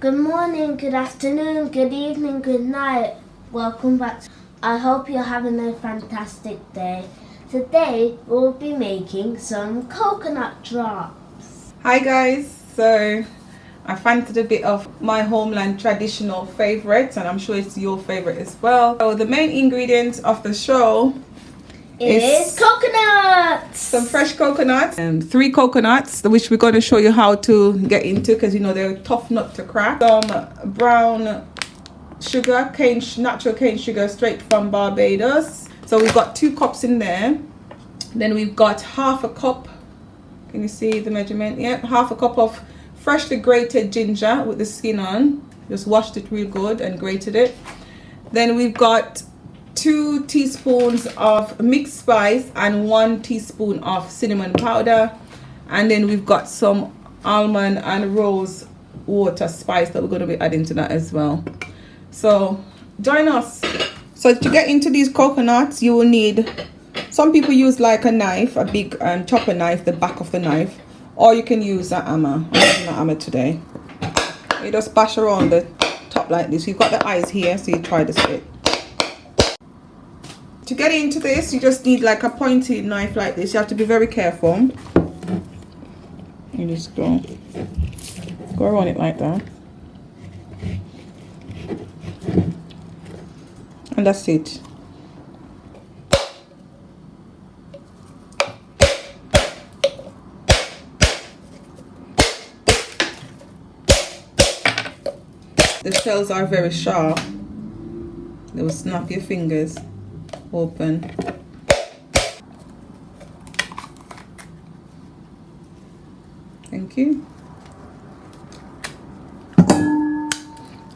Good morning, good afternoon, good evening, good night. Welcome back. I hope you're having a fantastic day. Today we'll be making some coconut drops. Hi guys, so I fancied a bit of my homeland traditional favorite, and I'm sure it's your favorite as well. So the main ingredients of the show is coconuts. Some fresh coconuts and 3 coconuts, which we're going to show you how to get into, because you know they're a tough nut to crack. Some brown sugar, natural cane sugar straight from Barbados. So we've got 2 cups in there. Then we've got half a cup. Can you see the measurement? Yep, half a cup of freshly grated ginger with the skin on. Just washed it real good and grated it. Then we've got 2 teaspoons of mixed spice and 1 teaspoon of cinnamon powder. And then we've got some almond and rose water spice that we're going to be adding to that as well. So join us. So to get into these coconuts, you will need, some people use like a knife, a big chopper knife, the back of the knife, or you can use an hammer. I'm using an hammer today. You just bash around the top like this. You've got the eyes here, so you try this bit. To get into this, you just need like a pointed knife like this. You have to be very careful. You just go around it like that. And that's it. The shells are very sharp. They will snap your fingers open. Thank you.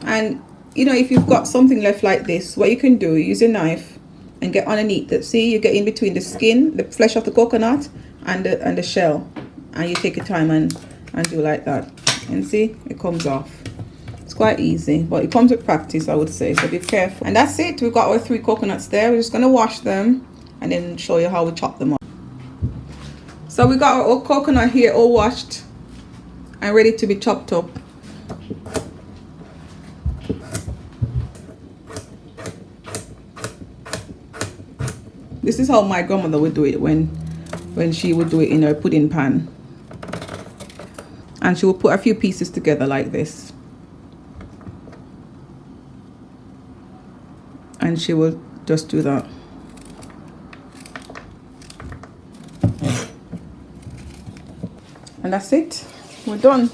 And you know, if you've got something left like this, what you can do, use a knife and get underneath it. See, you get in between the skin, the flesh of the coconut, and the shell, and you take your time and do like that, and see, it comes off. It's quite easy, but it comes with practice, I would say, so be careful. And that's it. We've got our 3 coconuts there. We're just going to wash them and then show you how we chop them up. So we got our old coconut here all washed and ready to be chopped up. This is how my grandmother would do it when she would do it in her pudding pan. And she would put a few pieces together like this. And she will just do that. And that's it. We're done.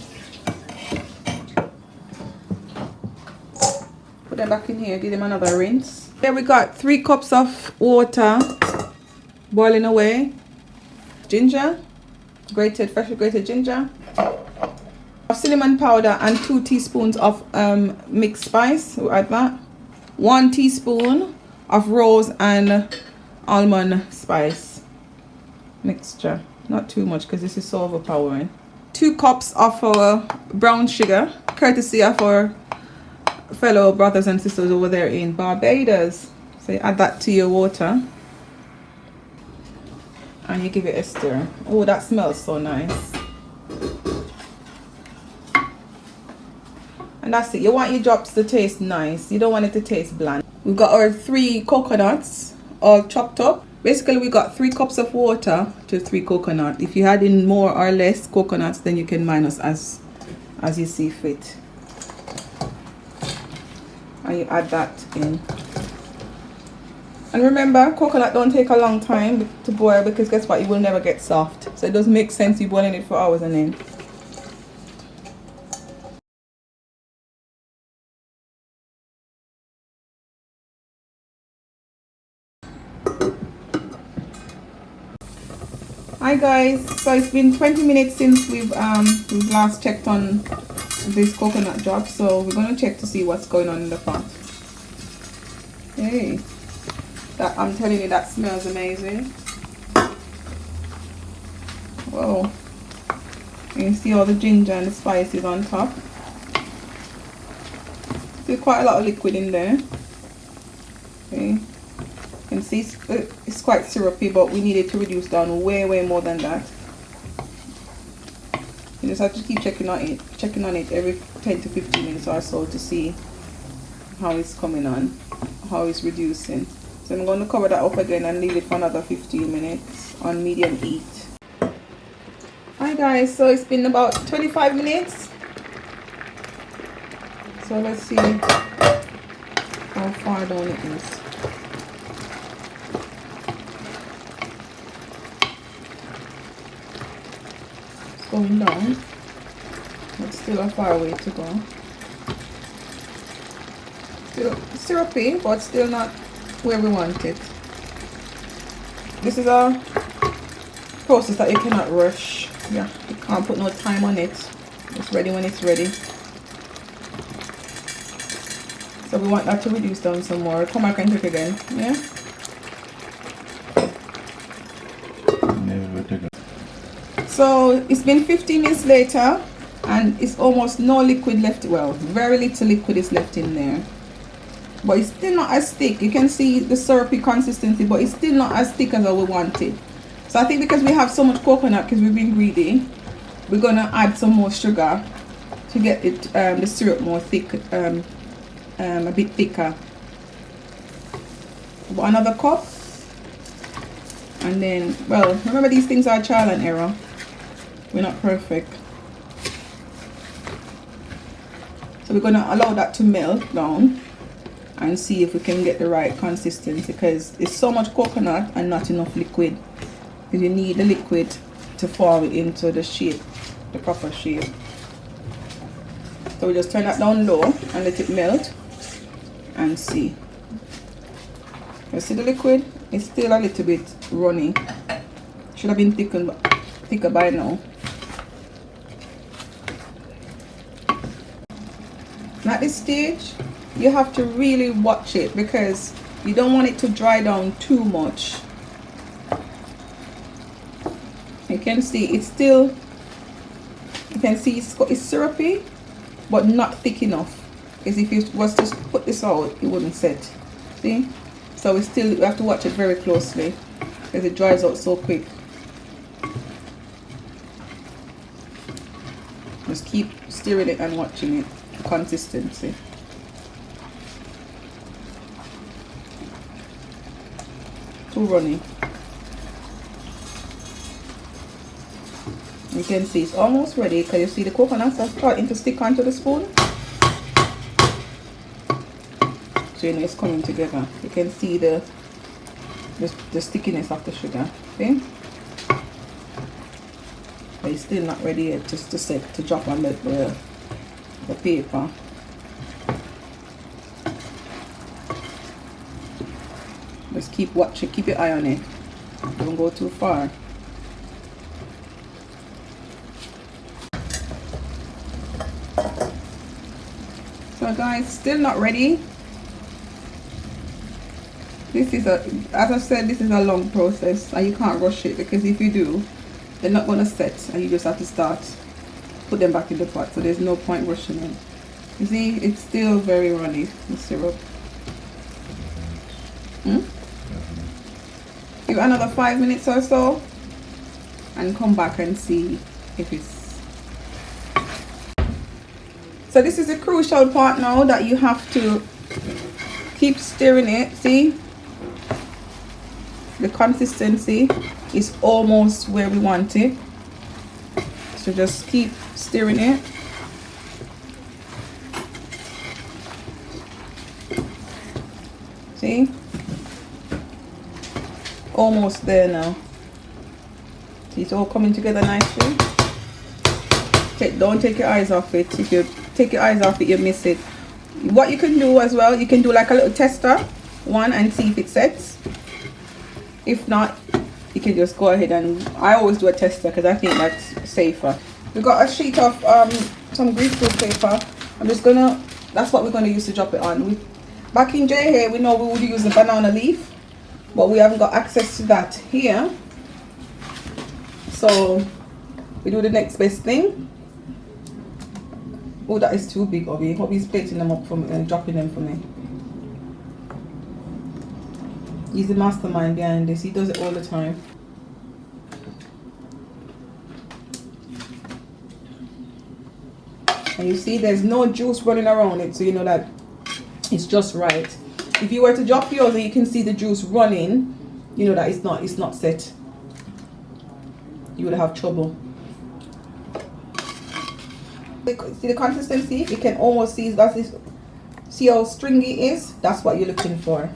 Put them back in here, give them another rinse. There we got 3 cups of water boiling away. Ginger, freshly grated ginger. Cinnamon powder and 2 teaspoons of mixed spice. We'll add that. 1 teaspoon of rose and almond spice mixture. Not too much because this is so overpowering. 2 cups of our brown sugar, courtesy of our fellow brothers and sisters over there in Barbados. So you add that to your water and you give it a stir. Oh, that smells so nice. And that's it. You want your drops to taste nice. You don't want it to taste bland. We've got our 3 coconuts all chopped up. Basically, we got 3 cups of water to 3 coconut. If you add in more or less coconuts, then you can minus as you see fit. And you add that in. And remember, coconut don't take a long time to boil, because guess what? It will never get soft. So it doesn't make sense you boiling it for hours and then. Hi guys, so it's been 20 minutes since we've last checked on this coconut drop, so we're going to check to see what's going on in the pot. Hey, that, I'm telling you, that smells amazing. Whoa, you can see all the ginger and the spices on top. There's quite a lot of liquid in there. Okay. You can see it's quite syrupy, but we needed to reduce down way more than that. You just have to keep checking on it every 10 to 15 minutes or so to see how it's coming on, how it's reducing. So I'm going to cover that up again and leave it for another 15 minutes on medium heat. Hi guys, so it's been about 25 minutes. So let's see how far down it is. It's going down. It's still a far way to go. Still syrupy, but still not where we want it. This is a process that you cannot rush. Yeah, you can't put no time on it. It's ready when it's ready. So we want that to reduce down some more. Come back and cook again. Yeah. So it's been 15 minutes later and it's almost no liquid left. Well, very little liquid is left in there. But it's still not as thick. You can see the syrupy consistency, but it's still not as thick as we wanted. So I think because we have so much coconut, because we've been greedy, we're gonna add some more sugar to get it the syrup more thick, a bit thicker. About another cup, and then, well, remember these things are trial and error. We're not perfect. So we're gonna allow that to melt down and see if we can get the right consistency, because it's so much coconut and not enough liquid. Because you need the liquid to form it into the shape, the proper shape. So we just turn that down low and let it melt and see. You see the liquid? It's still a little bit runny. Should have been thicker by now. At this stage, you have to really watch it because you don't want it to dry down too much. You can see it's still, you can see it's syrupy, but not thick enough. Because if you was to put this out, it wouldn't set. See? So we have to watch it very closely because it dries out so quick. Just keep stirring it and watching it, the consistency. Too runny. You can see it's almost ready because you see the coconuts are starting to stick onto the spoon. So you know it's coming together. You can see the stickiness of the sugar. Okay? But it's still not ready yet just to set, to drop on the paper. Just keep watching, keep your eye on it. Don't go too far. So guys, still not ready. This is as I said, this is a long process and you can't rush it, because if you do, they're not going to set and you just have to put them back in the pot. So there's no point rushing it. You see, it's still very runny, the syrup. Give another 5 minutes or so and come back and see if it's. So this is a crucial part now that you have to keep stirring it. See, the consistency is almost where we want it, so just keep stirring it. See, almost there now. See, it's all coming together nicely. Don't take your eyes off it. If you take your eyes off it, you miss it. What you can do as well, you can do like a little tester one and see if it sets. If not, you can just go ahead, and I always do a tester because I think that's safer. We got a sheet of some greaseproof paper. That's what we're gonna use to drop it on. Back in J we know we would use the banana leaf, but we haven't got access to that here. So we do the next best thing. Oh, that is too big, Obi. Obi's plating them up for me and dropping them for me. He's the mastermind behind this. He does it all the time. And you see there's no juice running around it, so you know that it's just right. If you were to drop yours and you can see the juice running, you know that it's not set. You would have trouble. See the consistency? You can almost see that is. See how stringy it is? That's what you're looking for.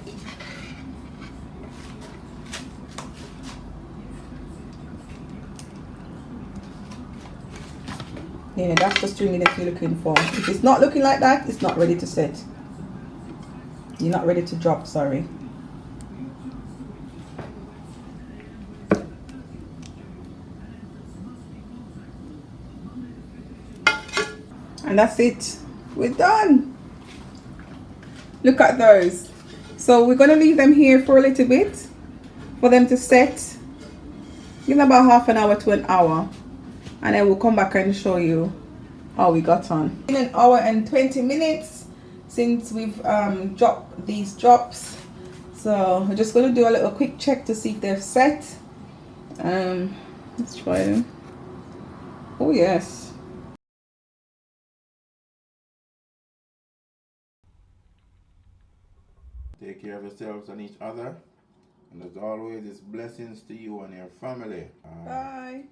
Yeah, that's the stringiness you're looking for. If it's not looking like that, it's not ready to set. You're not ready to drop, sorry. And that's it. We're done. Look at those. So we're going to leave them here for a little bit for them to set. Give them about half an hour to an hour. And then we'll come back and show you how we got on. In an hour and 20 minutes since we've dropped these drops. So we're just going to do a little quick check to see if they're set. Let's try them. Oh yes. Take care of yourselves and each other. And as always, it's blessings to you and your family. Bye.